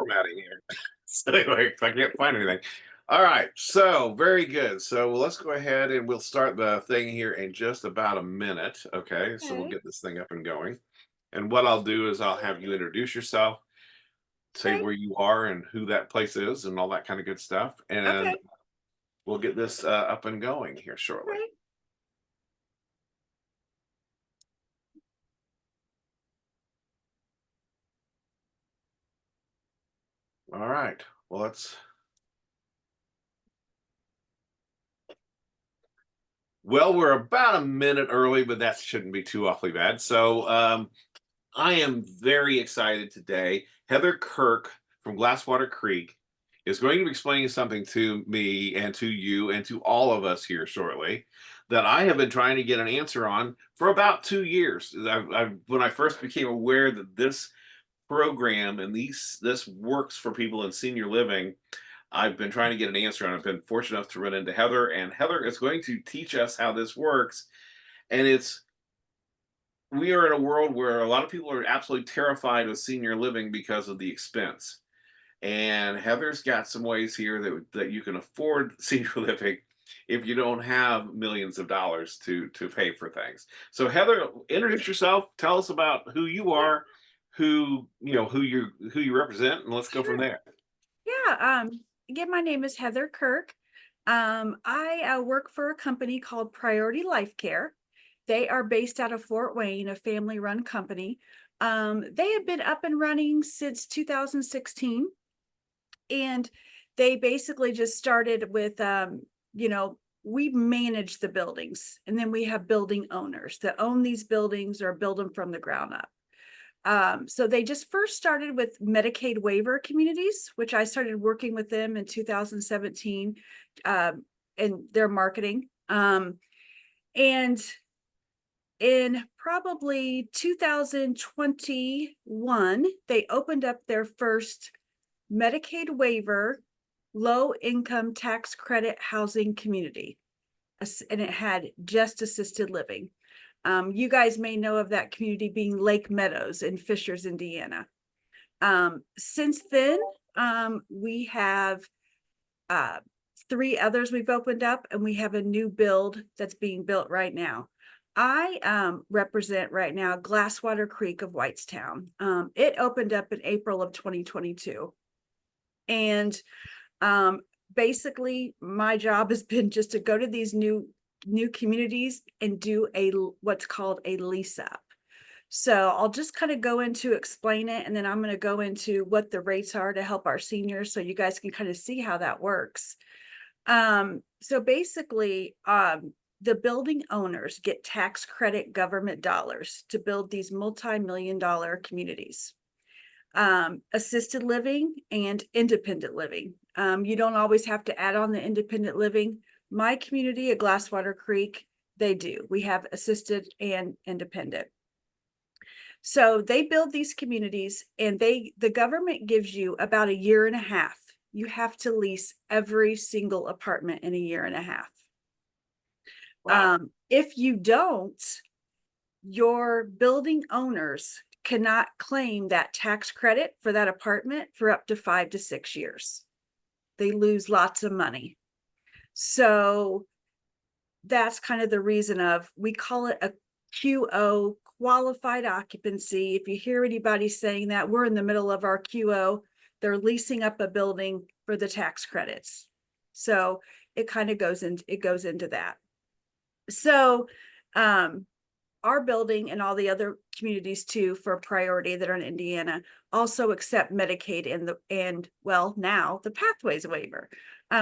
formatting here. So anyway, I can't find anything. All right, so very good. So let's go ahead and we'll start the thing here in just about a minute. Okay, so we'll Okay. get this thing up and going. And what I'll do is I'll have you introduce yourself, say Okay. where you are and who that place is, and all that kind of good stuff. And Okay. we'll get this up and going here shortly. Right. All right. Well, let's. Well, we're about a minute early, but that shouldn't be too awfully bad. So, I am very excited today. Heather Kirk from Glasswater Creek is going to be explaining something to me and to you and to all of us here shortly that I have been trying to get an answer on for about 2 years. When I first became aware that this program and this works for people in senior living, I've been trying to get an answer on. I've been fortunate enough to run into Heather, and Heather is going to teach us how this works. And it's we are in a world where a lot of people are absolutely terrified of senior living because of the expense. And Heather's got some ways here that you can afford senior living if you don't have millions of dollars to pay for things. So Heather, introduce yourself. Tell us about who you Yeah. are, who you represent, and let's go from Sure. there. Yeah. Again, my name is Heather Kirk. I work for a company called Priority Life Care. They are based out of Fort Wayne, a family-run company. They have been up and running since 2016, and they basically just started with, you know, we manage the buildings, and then we have building owners that own these buildings or build them from the ground up. So they just first started with Medicaid waiver communities, which I started working with them in 2017 in their marketing. And in probably 2021, they opened up their first Medicaid waiver low income tax credit housing community. And it had just assisted living. You guys may know of that community being Lake Meadows in Fishers, Indiana. Since then, we have uh, three others we've opened up, and we have a new build that's being built right now. I represent right now Glasswater Creek of Whitestown. It opened up in April of 2022. And um, basically, my job has been just to go to these new communities and do a what's called a lease up. So I'll just kind of go into explain it, and then I'm going to go into what the rates are to help our seniors, so you guys can kind of see how that works. So basically, the building owners get tax credit government dollars to build these multi-million-dollar communities. Assisted living and independent living. You don't always have to add on the independent living. My community at Glasswater Creek, they do. We have assisted and independent. So they build these communities, and the government gives you about a year and a half. You have to lease every single apartment in a year and a half. Wow. If you don't, your building owners cannot claim that tax credit for that apartment for up to 5 to 6 years. They lose lots of money. So that's kind of the reason of we call it a QO, qualified occupancy. If you hear anybody saying that, we're in the middle of our QO. They're leasing up a building for the tax credits. So it kind of goes into that. So our building and all the other communities too for priority that are in Indiana also accept Medicaid and well, now the pathways waiver.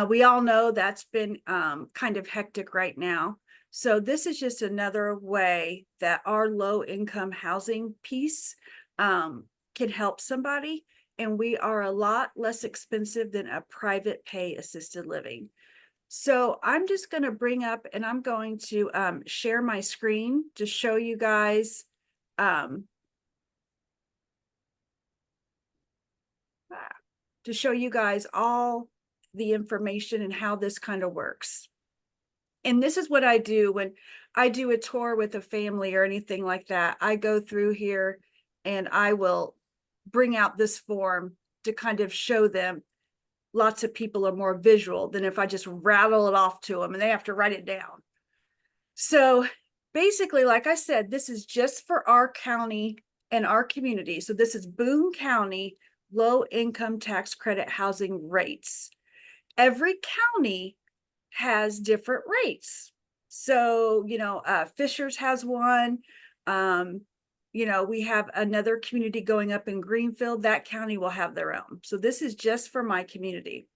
We all know that's been kind of hectic right now. So this is just another way that our low income housing piece can help somebody. And we are a lot less expensive than a private pay assisted living. So I'm just going to bring up, and I'm going to share my screen to show you guys um, all the information and how this kind of works. And this is what I do when I do a tour with a family or anything like that. I go through here and I will bring out this form to kind of show them. Lots of people are more visual than if I just rattle it off to them and they have to write it down. So basically, like I said, this is just for our county and our community. So this is Boone County low income tax credit housing rates. Every county has different rates. So, Fishers has one. We have another community going up in Greenfield. That county will have their own. So this is just for my community.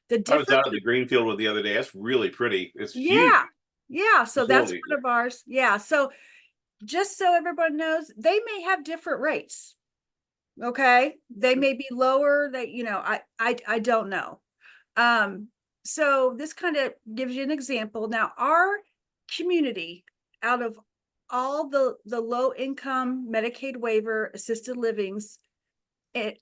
The I was different, out at the Greenfield one the other day. That's really pretty. It's huge. yeah. So that's Facility. one of ours. Yeah. So just so everyone knows, they may have different rates. Okay. They may be lower. I don't know. So this kind of gives you an example. Now, our community, out of all the low income Medicaid waiver assisted livings that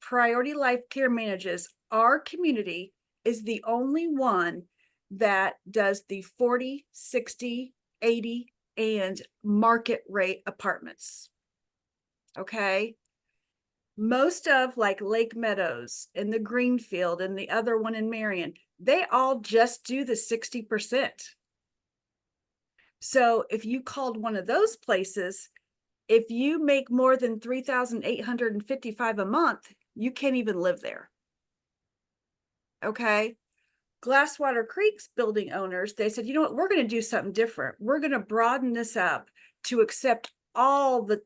Priority Life Care manages, our community is the only one that does the 40, 60, 80, and market rate apartments. Okay. Most of like Lake Meadows and the Greenfield and the other one in Marion, they all just do the 60%. So if you called one of those places, if you make more than $3,855 a month, you can't even live there. Okay. Glasswater Creek's building owners, they said, you know what, we're going to do something different. We're going to broaden this up to accept all the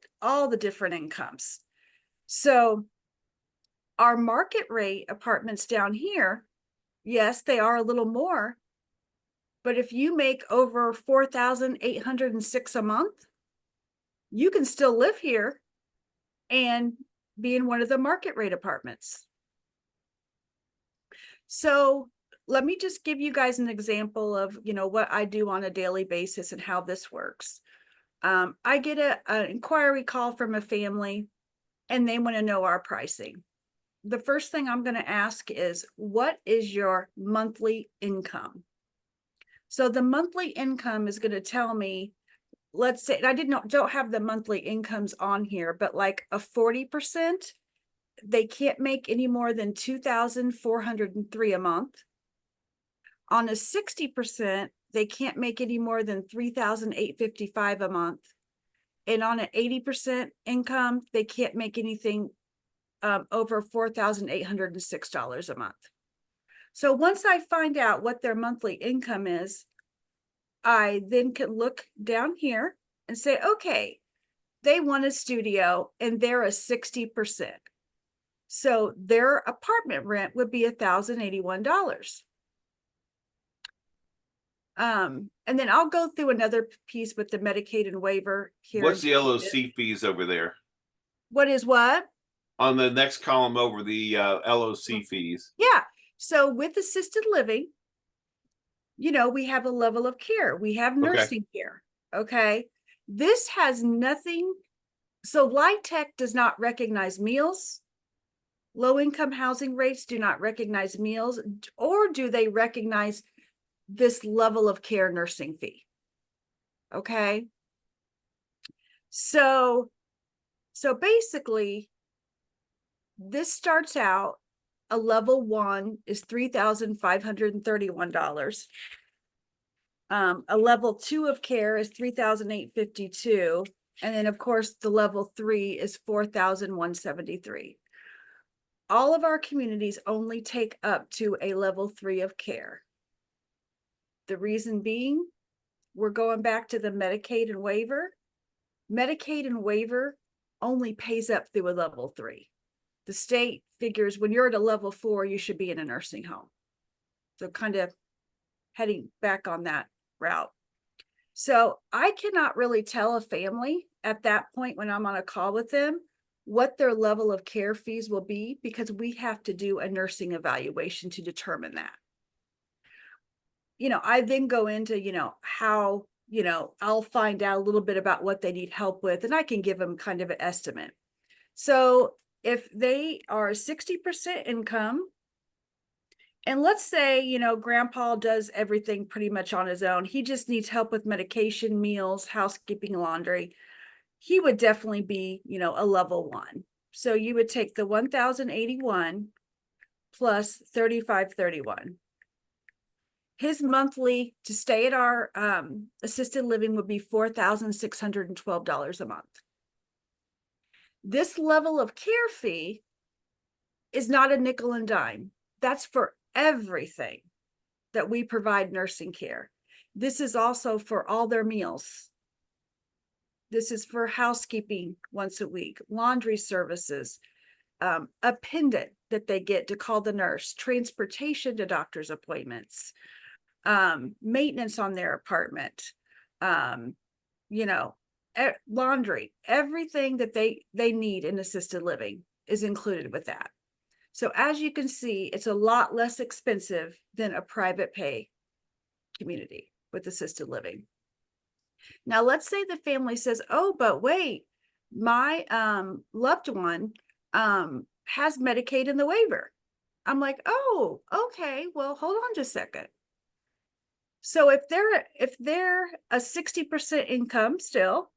different incomes. So our market rate apartments down here, yes, they are a little more, but if you make over $4,806 a month, you can still live here and be in one of the market rate apartments. So let me just give you guys an example of, what I do on a daily basis and how this works. I get an inquiry call from a family and they want to know our pricing. The first thing I'm going to ask is, what is your monthly income? So the monthly income is going to tell me, let's say, and I don't have the monthly incomes on here, but like a 40%, they can't make any more than $2,403 a month. On a 60%, they can't make any more than $3,855 a month. And on an 80% income, they can't make anything over $4,806 a month. So once I find out what their monthly income is, I then can look down here and say, okay, they want a studio and they're a 60%. So their apartment rent would be $1,081. And then I'll go through another piece with the Medicaid and waiver here. What's the LOC fees over there? What is what? On the next column over, the LOC fees. Yeah. So with assisted living, we have a level of care. We have nursing care. Okay. This has nothing. So LIHTC does not recognize meals. Low income housing rates do not recognize meals, or do they recognize this level of care nursing fee? Okay. So basically, this starts out, a level 1 is $3,531. A level 2 of care is $3,852. And then of course the level 3 is $4,173. All of our communities only take up to a level 3 of care. The reason being, we're going back to the Medicaid and waiver. Medicaid and waiver only pays up through a level 3. The state figures when you're at a level 4, you should be in a nursing home. So kind of heading back on that route. So I cannot really tell a family at that point when I'm on a call with them what their level of care fees will be, because we have to do a nursing evaluation to determine that. I then go into, how, I'll find out a little bit about what they need help with, and I can give them kind of an estimate. So if they are 60% income, and let's say, grandpa does everything pretty much on his own, he just needs help with medication, meals, housekeeping, laundry, he would definitely be, a level 1. So you would take the 1,081 plus 3,531. His monthly to stay at our assisted living would be $4,612 a month. This level of care fee is not a nickel and dime. That's for everything that we provide nursing care. This is also for all their meals. This is for housekeeping once a week, laundry services, a pendant that they get to call the nurse, transportation to doctor's appointments, maintenance on their apartment, laundry, everything that they need in assisted living is included with that. So as you can see, it's a lot less expensive than a private pay community with assisted living. Now, let's say the family says, oh, but wait, my loved one has Medicaid in the waiver. I'm like, oh, okay, well, hold on just a second. So if they're a 60% income still,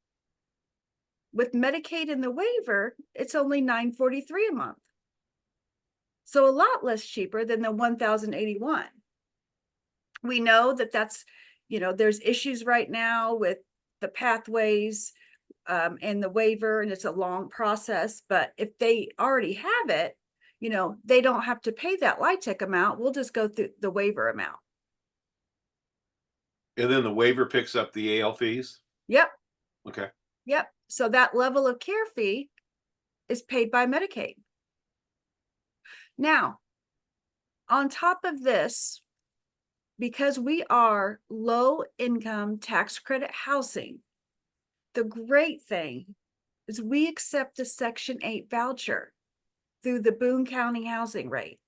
with Medicaid in the waiver, it's only $943 a month. So a lot less cheaper than the 1,081. We know that that's, there's issues right now with the pathways and the waiver, and it's a long process. But if they already have it, they don't have to pay that LIHTC amount. We'll just go through the waiver amount. And then the waiver picks up the AL fees? Yep. Okay. Yep. So that level of care fee is paid by Medicaid. Now, on top of this, because we are low income tax credit housing, the great thing is we accept the Section 8 voucher through the Boone County housing rate.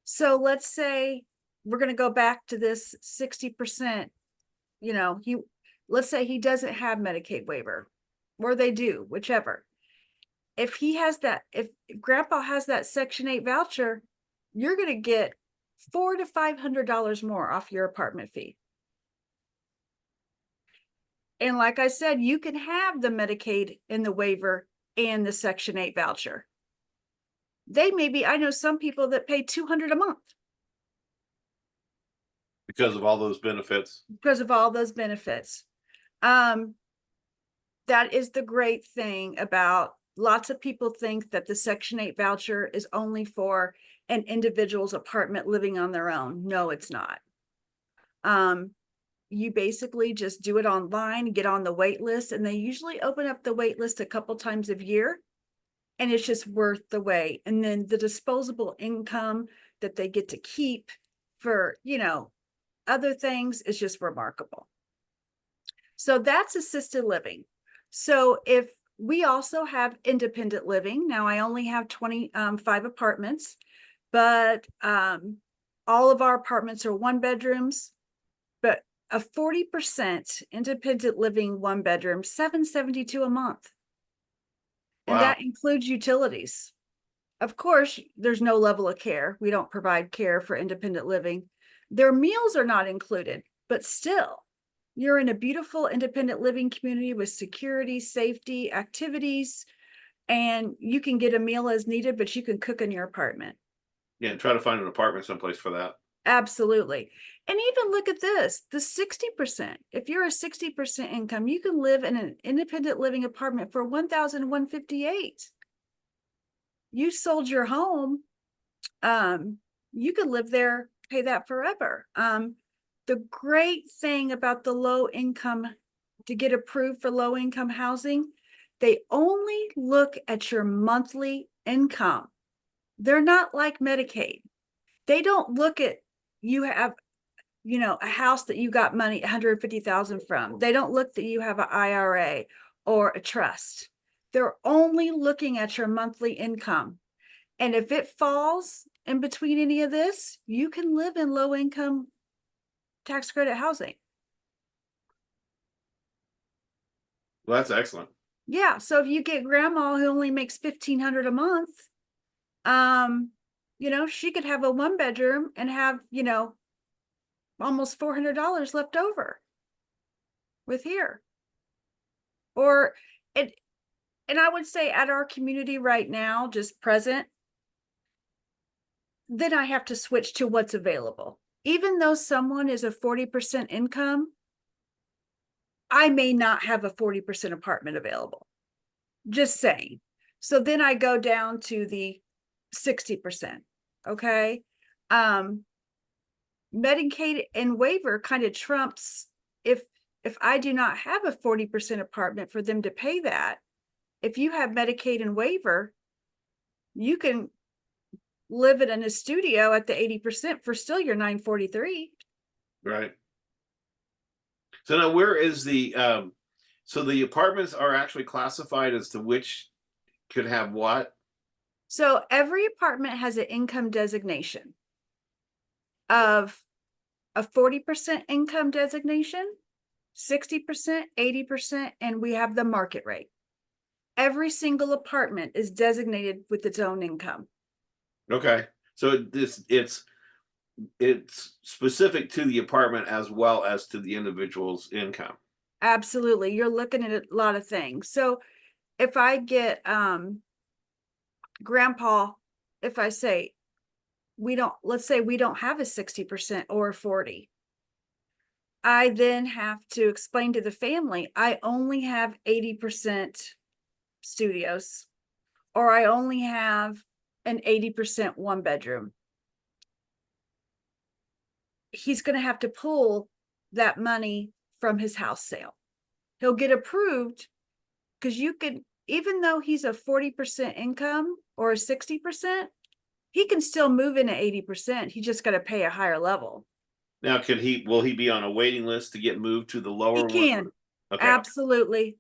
So let's say we're going to go back to this 60%, let's say he doesn't have Medicaid waiver, or they do, whichever. If he has that, if grandpa has that Section 8 voucher, you're going to get $400 to $500 more off your apartment fee. And like I said, you can have the Medicaid in the waiver and the Section 8 voucher. I know some people that pay $200 a month. Because of all those benefits. Because of all those benefits. That is the great thing about, lots of people think that the Section 8 voucher is only for an individual's apartment living on their own. No, it's not. You basically just do it online, get on the wait list, and they usually open up the wait list a couple times a year, and it's just worth the wait. And then the disposable income that they get to keep for, other things is just remarkable. So that's assisted living. So if we also have independent living, now I only have 25 apartments, but all of our apartments are 1 bedrooms, but a 40% independent living 1 bedroom, $772 a month. And that includes utilities. Of course, there's no level of care. We don't provide care for independent living. Their meals are not included, but still, you're in a beautiful independent living community with security, safety, activities, and you can get a meal as needed, but you can cook in your apartment. Yeah, and try to find an apartment someplace for that. Absolutely. And even look at this, the 60%. If you're a 60% income, you can live in an independent living apartment for $1,158. You sold your home, you could live there, pay that forever. The great thing about the low income, to get approved for low income housing, they only look at your monthly income. They're not like Medicaid. They don't look at, you have, a house that you got money, 150,000 from. They don't look that you have an IRA or a trust. They're only looking at your monthly income. And if it falls in between any of this, you can live in low income tax credit housing. Well, that's excellent. Yeah. So if you get grandma who only makes $1,500 a month, she could have a 1 bedroom and have, almost $400 left over with here. Or And I would say at our community right now, just present, then I have to switch to what's available. Even though someone is a 40% income, I may not have a 40% apartment available. Just saying. So then I go down to the 60%. Okay. Um, Medicaid and waiver kind of trumps if I do not have a 40% apartment for them to pay that. If you have Medicaid and waiver, you can live it in a studio at the 80% for still your 943. Right. So now where is the so the apartments are actually classified as to which could have what? So every apartment has an income designation of a 40% income designation, 60%, 80%, and we have the market rate. Every single apartment is designated with its own income. Okay. So it's specific to the apartment as well as to the individual's income. Absolutely. You're looking at a lot of things. So if I get grandpa, if I say let's say we don't have a 60% or a 40, I then have to explain to the family, I only have 80% studios, or I only have an 80% one bedroom. He's going to have to pull that money from his house sale. He'll get approved because you can, even though he's a 40% income or a 60%, he can still move in at 80%. He just got to pay a higher level. Now, will he be on a waiting list to get moved to the He lower one? can. Okay. Absolutely.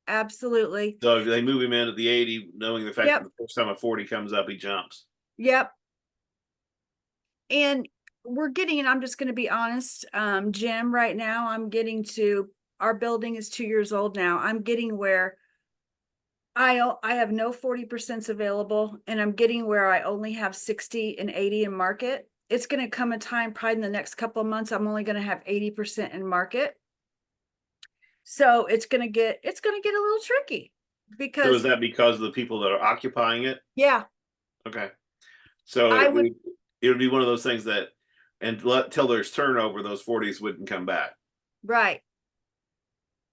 Absolutely. So if they move him in at the 80, knowing the fact that Yep. the first time a 40 comes up, he jumps. Yep. And and I'm just going to be honest, Jim, right now, our building is 2 years old now. I'm getting where I have no 40% available, and I'm getting where I only have 60 and 80 in market. It's going to come a time, probably in the next couple of months, I'm only going to have 80% in market. So it's going to get a little tricky So is because, that because of the people that are occupying it? yeah, Okay. So I would, it would be one of those things that till there's turnover, those 40s wouldn't come back. right.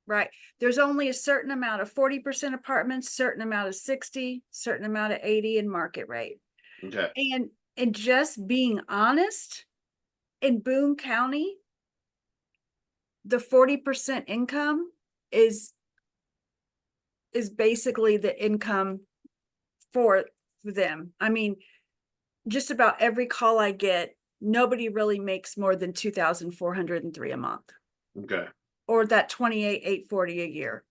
Right. There's only a certain amount of 40% apartments, certain amount of 60, certain amount of 80 in market rate. Okay. And just being honest, in Boone County, the 40% income is basically the income for them. I mean, just about every call I get, nobody really makes more than 2,403 a month, Okay. or that 28,840 a year.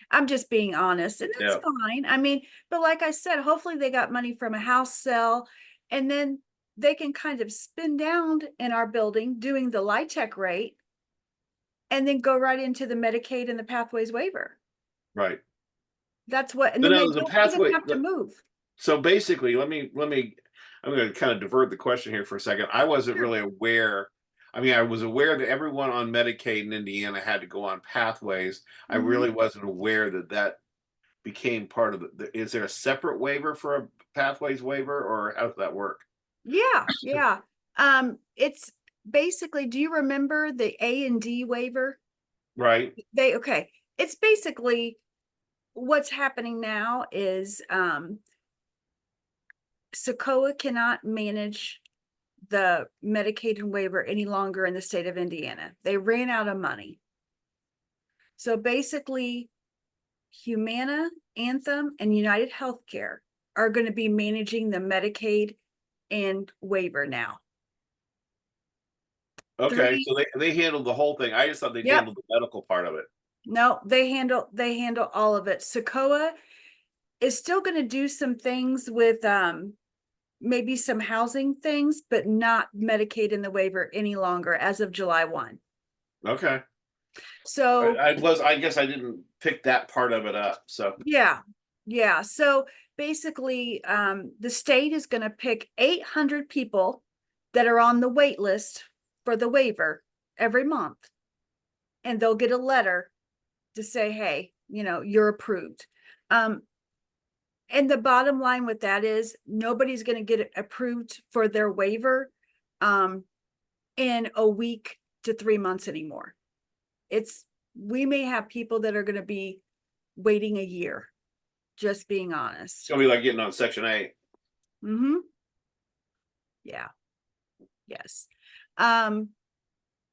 I'm just being honest, and that's Yeah. fine. I mean, but like I said, hopefully they got money from a house sale, and then they can kind of spin down in our building doing the LIHTC rate, and then go right into the Medicaid and the Pathways waiver. Right. That's what, and So then now they the don't even pathway. have to move. So basically, I'm going to kind of divert the question here for a second. I wasn't Sure. really aware. I mean, I was aware that everyone on Medicaid in Indiana had to go on pathways. I Mhm. really wasn't aware that that became part of is there a separate waiver for a pathways waiver, or how does that work? Yeah, yeah. It's basically, do you remember the A&D waiver? Right. Okay. It's basically what's happening now is Socoa cannot manage the Medicaid and waiver any longer in the state of Indiana. They ran out of money. So basically, Humana, Anthem, and United Healthcare are going to be managing the Medicaid and waiver now. Okay. Three, So they handled the whole thing. I just thought they'd yep. handle the medical part of it. No, they handle all of it. Socoa is still going to do some things with maybe some housing things, but not Medicaid in the waiver any longer as of July 1. Okay. So I guess I didn't pick that part of it up. So yeah, yeah. So basically, the state is going to pick 800 people that are on the wait list for the waiver every month, and they'll get a letter to say, hey, you're approved. Um, and the bottom line with that is nobody's going to get approved for their waiver in a week to 3 months anymore. We may have people that are going to be waiting a year, just being It's honest. gonna be like getting on Section 8. Mm-hmm. Yeah. Yes. Um,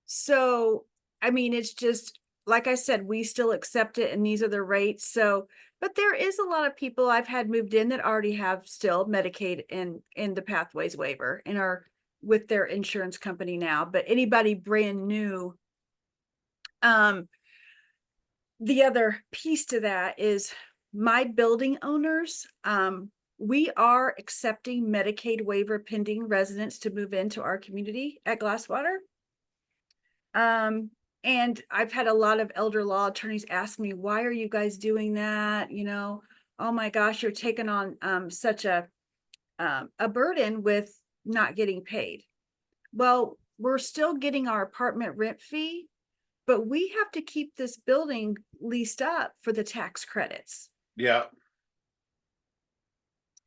so I mean, it's just like I said, we still accept it, and these are the rates. So, but there is a lot of people I've had moved in that already have still Medicaid in the Pathways waiver and are with their insurance company now. But anybody brand new, the other piece to that is my building owners. We are accepting Medicaid waiver pending residents to move into our community at Glasswater. And I've had a lot of elder law attorneys ask me, why are you guys doing that? Oh my gosh, you're taking on such a burden with not getting paid. Well, we're still getting our apartment rent fee, but we have to keep this building leased up for the tax credits. Yeah.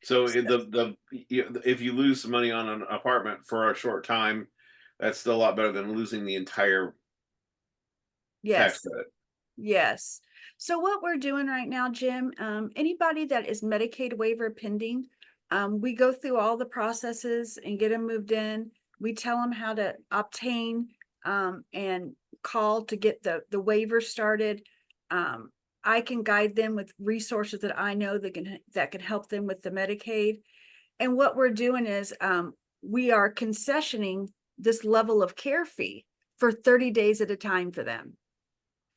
So So, if you lose some money on an apartment for a short time, that's still a lot better than losing the entire tax yes. credit. Yes. So what we're doing right now, Jim, anybody that is Medicaid waiver pending, we go through all the processes and get them moved in. We tell them how to obtain and call to get the waiver started. I can guide them with resources that I know that can help them with the Medicaid. And what we're doing is we are concessioning this level of care fee for 30 days at a time for them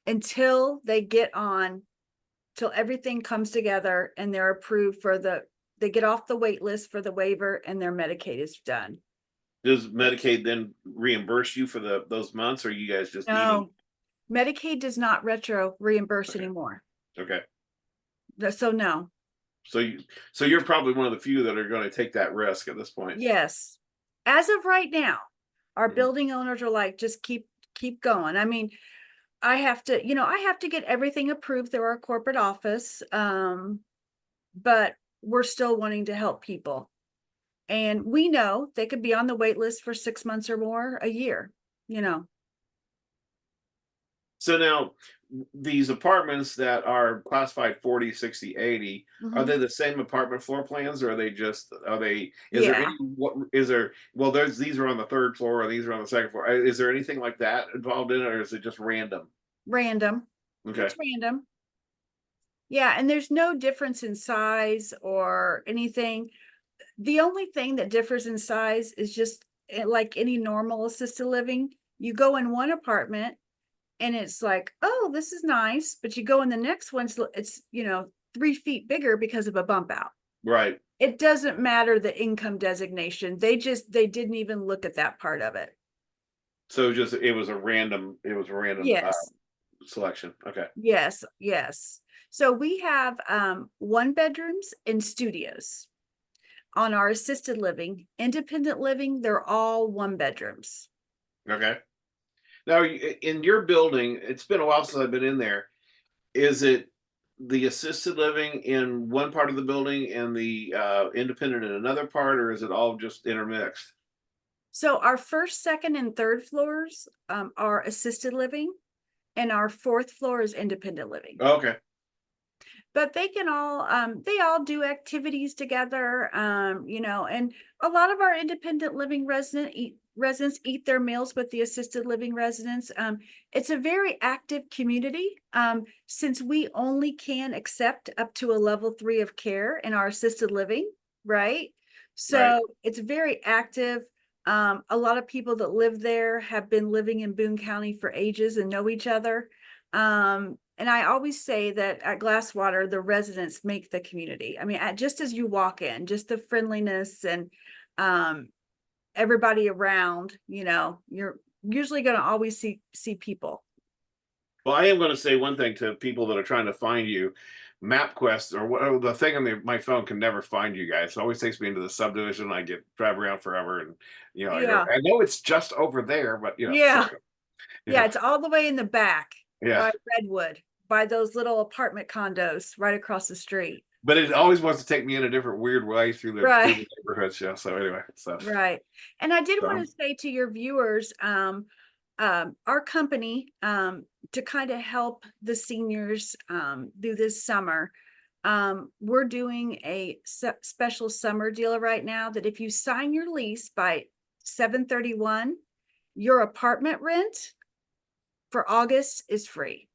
until they get on, till everything comes together and they're approved they get off the wait list for the waiver and their Medicaid is done. Does Medicaid then reimburse you for those months, or are you guys just eating? No, Medicaid does not retro reimburse Okay. anymore. Okay. So no. So you're probably one of the few that are going to take that risk at this point. Yes. As of right now, our Mhm. building owners are like, just keep going. I mean, I have to get everything approved through our corporate office. But we're still wanting to help people. And we know they could be on the wait list for 6 months or more, a year. So now these apartments that are classified 40, 60, 80, are Mhm. they the same apartment floor plans, or is there Yeah, any, what is there, well, these are on the third floor, or these are on the second floor. Is there anything like that involved in it, or is it just random? random. Okay. It's random. Yeah, and there's no difference in size or anything. The only thing that differs in size is just like any normal assisted living. You go in one apartment and it's like, oh, this is nice. But you go in the next one, it's 3 feet bigger because of a bump out. Right. It doesn't matter the income designation. They didn't even look at that part of it. So just it was a random Yes. selection. Okay. Yes. Yes. So we have 1 bedrooms and studios on our assisted living. Independent living, they're all 1 bedrooms. Okay. Now, in your building, it's been a while since I've been in there. Is it the assisted living in one part of the building and the independent in another part, or is it all just intermixed? So our first, second, and third floors are assisted living, and our fourth floor is independent living. Okay. But they all do activities together, and a lot of our independent living residents eat their meals with the assisted living residents. It's a very active community, since we only can accept up to a level 3 of care in our assisted living, right? Right. So it's very active. A lot of people that live there have been living in Boone County for ages and know each other. And I always say that at Glasswater, the residents make the community. I mean, just as you walk in, just the friendliness and um, everybody around, you're usually going to always see people. Well, I am going to say one thing to people that are trying to find you. MapQuest or whatever, the thing on my phone can never find you guys. It always takes me into the subdivision. I get drive around forever, and I go, Yeah, I know it's just over there, but so yeah, yeah. yeah, It's all the way in the back yeah. by Redwood. by those little apartment condos right across the street. But it always wants to take me in a different weird way through Right. the neighborhoods. Yeah. So anyway, Right. And I did want so to say to your viewers, our company, to kind of help the seniors through this summer, we're doing a special summer deal right now that if you sign your lease by 7/31, your apartment rent for August is free.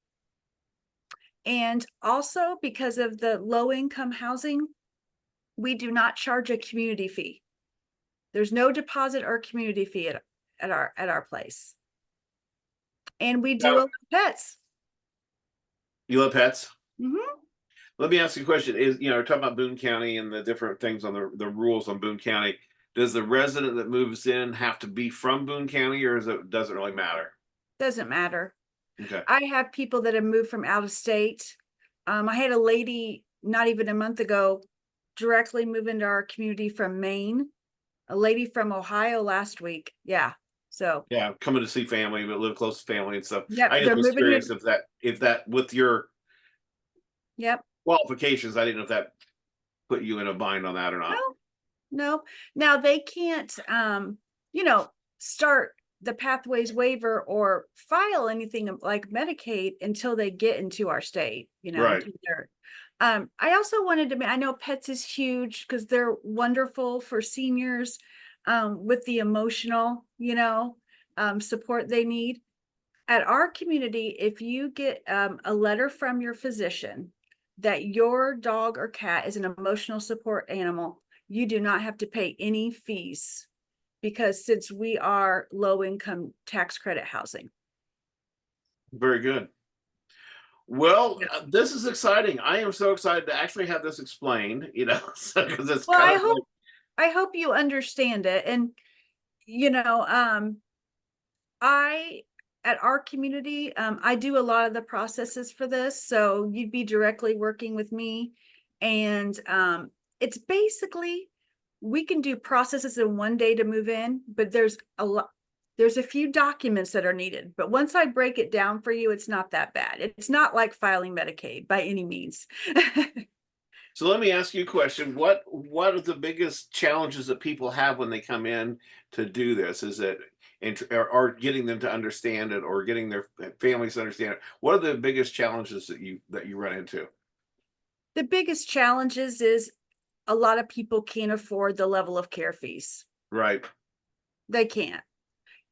And also because of the low income housing, we do not charge a community fee. There's no deposit or community fee at our place. And we do now, allow pets. you love pets? Mhm. Let me ask you a question. Is talking about Boone County and the different things on the rules on Boone County. Does the resident that moves in have to be from Boone County, or doesn't really matter? Doesn't matter. Okay. I have people that have moved from out of state. I had a lady not even a month ago directly move into our community from Maine, a lady from Ohio last week. Yeah. So, Yeah, coming to see family, but live close to family and stuff. yep, I just they're was moving here. curious if that with your Yep. qualifications, I didn't know if that put you in a bind on that or not. No, no. Now they can't, you know, start the pathways waiver or file anything like Medicaid until they get into our state, Right. until they're, I also wanted to, I know pets is huge because they're wonderful for seniors, with the emotional, support they need. At our community, if you get a letter from your physician that your dog or cat is an emotional support animal, you do not have to pay any fees because since we are low income tax credit housing. Very good. Well, Yeah. this is exciting. I am so excited to actually have this explained, because it's Well, kind of like, I hope you understand it. And you know, I at our community, I do a lot of the processes for this, so you'd be directly working with me, and it's basically we can do processes in one day to move in, but there's a few documents that are needed. But once I break it down for you, it's not that bad. It's not like filing Medicaid by any means. so let me ask you a question. What are the biggest challenges that people have when they come in to do this? Is it or getting them to understand it, or getting their families to understand it? What are the biggest challenges that you run into? The biggest challenges is a lot of people can't afford the level of care fees. Right. They can't.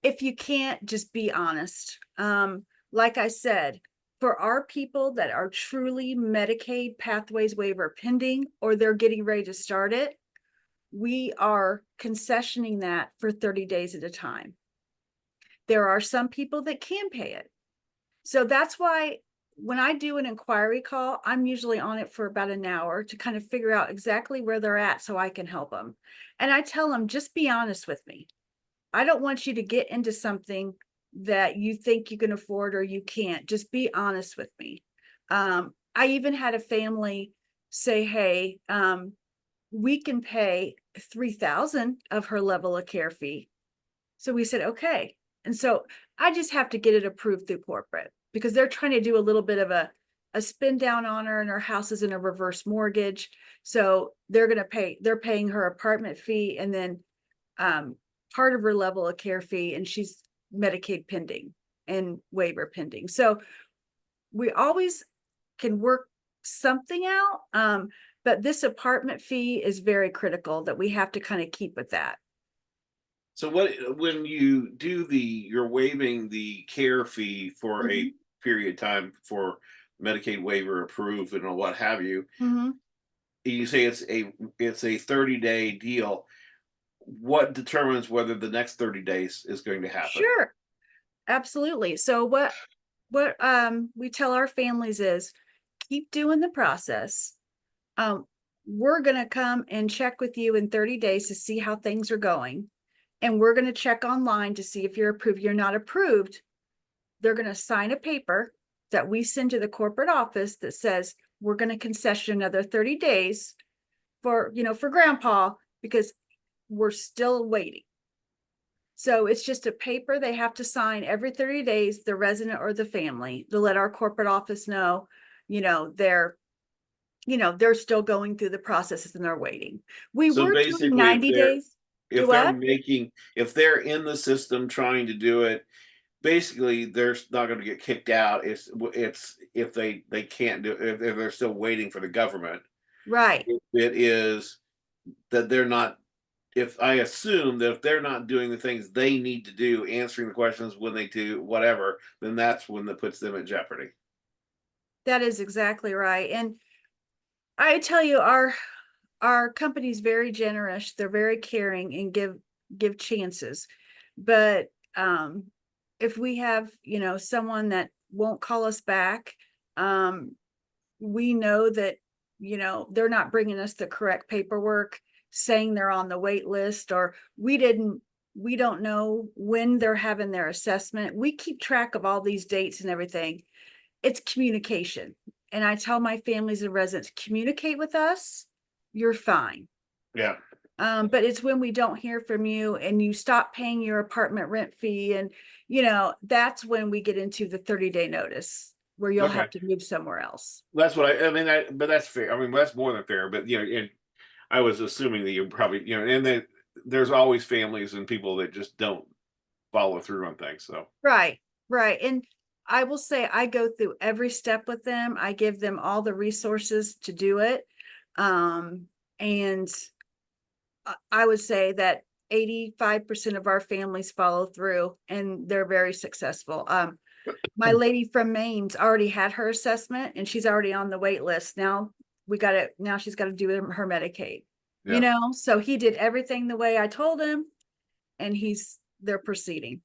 If you can't, just be honest. Like I said, for our people that are truly Medicaid pathways waiver pending, or they're getting ready to start it, we are concessioning that for 30 days at a time. There are some people that can pay it. So that's why when I do an inquiry call, I'm usually on it for about an hour to kind of figure out exactly where they're at so I can help them. And I tell them, just be honest with me. I don't want you to get into something that you think you can afford or you can't. Just be honest with me. I even had a family say, hey, we can pay 3,000 of her level of care fee. So we said, okay. And so I just have to get it approved through corporate because they're trying to do a little bit of a spin down on her, and her house is in a reverse mortgage. So they're paying her apartment fee and then part of her level of care fee, and she's Medicaid pending and waiver pending. So we always can work something out. But this apartment fee is very critical that we have to kind of keep with that. So when you do you're waiving the care fee for a Mhm. period of time for Medicaid waiver approved and what have you. Mhm. You say it's a 30-day deal. What determines whether the next 30 days is going to happen? Sure. Absolutely. So what we tell our families is keep doing the process. Um, we're gonna come and check with you in 30 days to see how things are going. And we're gonna check online to see if you're approved. You're not approved, they're gonna sign a paper that we send to the corporate office that says we're gonna concession another 30 days for grandpa because we're still waiting. So it's just a paper they have to sign every 30 days, the resident or the family, to let our corporate office know, you know, they're still going through the processes and they're waiting. We So were doing basically, 90 days. Do if they're what? making if they're in the system trying to do it, basically they're not going to get kicked out. It's if they can't do if they're still waiting for the government. Right. It is that they're not. If I assume that if they're not doing the things they need to do, answering the questions when they do whatever, then that's when that puts them at jeopardy. That is exactly right. And I tell you, our company's very generous. They're very caring and give chances. But if we have, someone that won't call us back, um, we know that, they're not bringing us the correct paperwork, saying they're on the wait list, or we don't know when they're having their assessment. We keep track of all these dates and everything. It's communication. And I tell my families and residents, communicate with us, you're fine. Yeah. But it's when we don't hear from you and you stop paying your apartment rent fee, and that's when we get into the 30-day notice where you'll Okay. have to move somewhere else. That's what I mean. But that's fair. I mean, that's more than fair. But and I was assuming that you probably and then there's always families and people that just don't follow through on things. So Right, right. And I will say I go through every step with them. I give them all the resources to do it. And I would say that 85% of our families follow through and they're very successful. My lady from Maine's already had her assessment and she's already on the wait list. Now she's got to do her Medicaid, yeah. so he did everything the way I told him, and they're proceeding.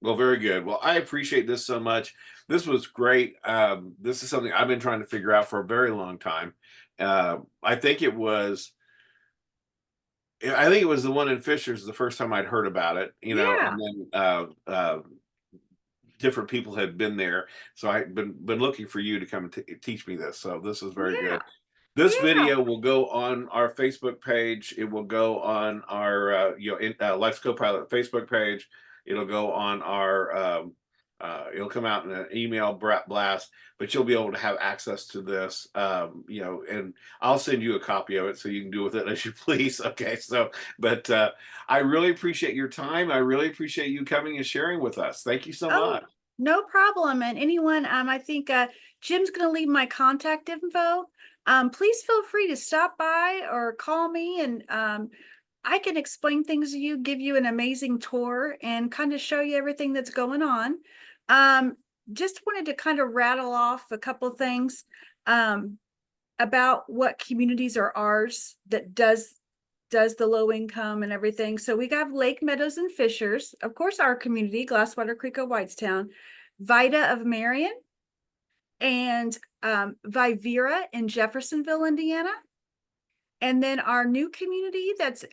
Well, very good. Well, I appreciate this so much. This was great. This is something I've been trying to figure out for a very long time. I think it was. I think it was the one in Fishers the first time I'd heard about it. Yeah. And then different people had been there, so I've been looking for you to come and teach me this. So this is very Yeah. good. This Yeah. video will go on our Facebook page. It will go on our Life's Copilot Facebook page. It'll go on our it'll come out in an email blast, but you'll be able to have access to this. And I'll send you a copy of it so you can do with it as you please. Okay, so but I really appreciate your time. I really appreciate you coming and sharing with us. Thank you so Oh, much. no problem. And anyone, I think Jim's going to leave my contact info. Please feel free to stop by or call me, and I can explain things to you, give you an amazing tour, and kind of show you everything that's going on. Um, just wanted to kind of rattle off a couple things um, about what communities are ours that does the low income and everything. So we got Lake Meadows and Fishers, of course, our community, Glasswater Creek of Whitestown, Vida of Marion, and Vivera in Jeffersonville, Indiana. And then our new community that's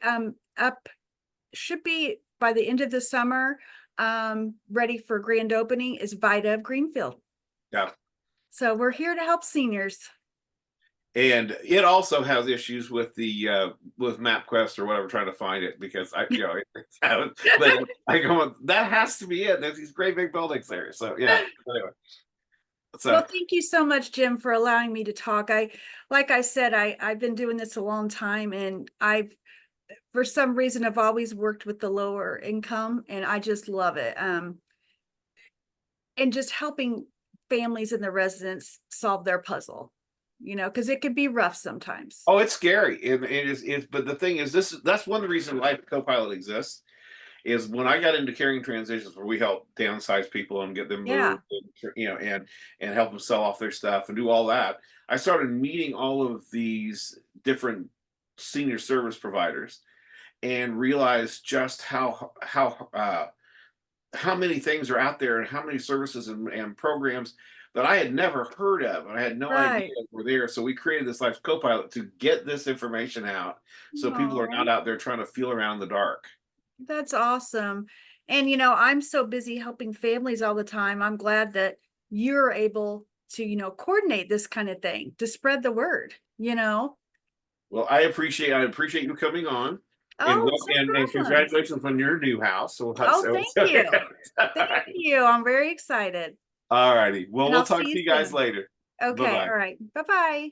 up, should be by the end of the summer, ready for grand opening, is Vida of Greenfield. Yeah. So we're here to help seniors. And it also has issues with the with MapQuest or whatever trying to find it because but I go that has to be it. There's these great big buildings there. So yeah. Anyway. Well, So thank you so much, Jim, for allowing me to talk. Like I said, I've been doing this a long time, and for some reason, I've always worked with the lower income, and I just love it. And just helping families and the residents solve their puzzle, because it can be rough sometimes. it's scary. It is but the thing is that's one of the reasons Life Copilot exists is when I got into caring transitions where we help downsize people and get them Yeah, moved and help them sell off their stuff and do all that. I started meeting all of these different senior service providers and realized just how many things are out there and how many services and programs that I had never heard of and I had no idea right. were there. So we created this Life Copilot to get this information out so people are Aw, not out there trying to feel around in the dark. that's awesome. And I'm so busy helping families all the time. I'm glad that you're able to, coordinate this kind of thing to spread the word. Well, I appreciate you coming on. And Oh, so and fun. congratulations on your new house. So, Oh, thank you. Thank you. I'm very excited. all righty. Well, And we'll I'll talk see to you you guys soon. later. Bye Okay. bye. All right. Bye-bye.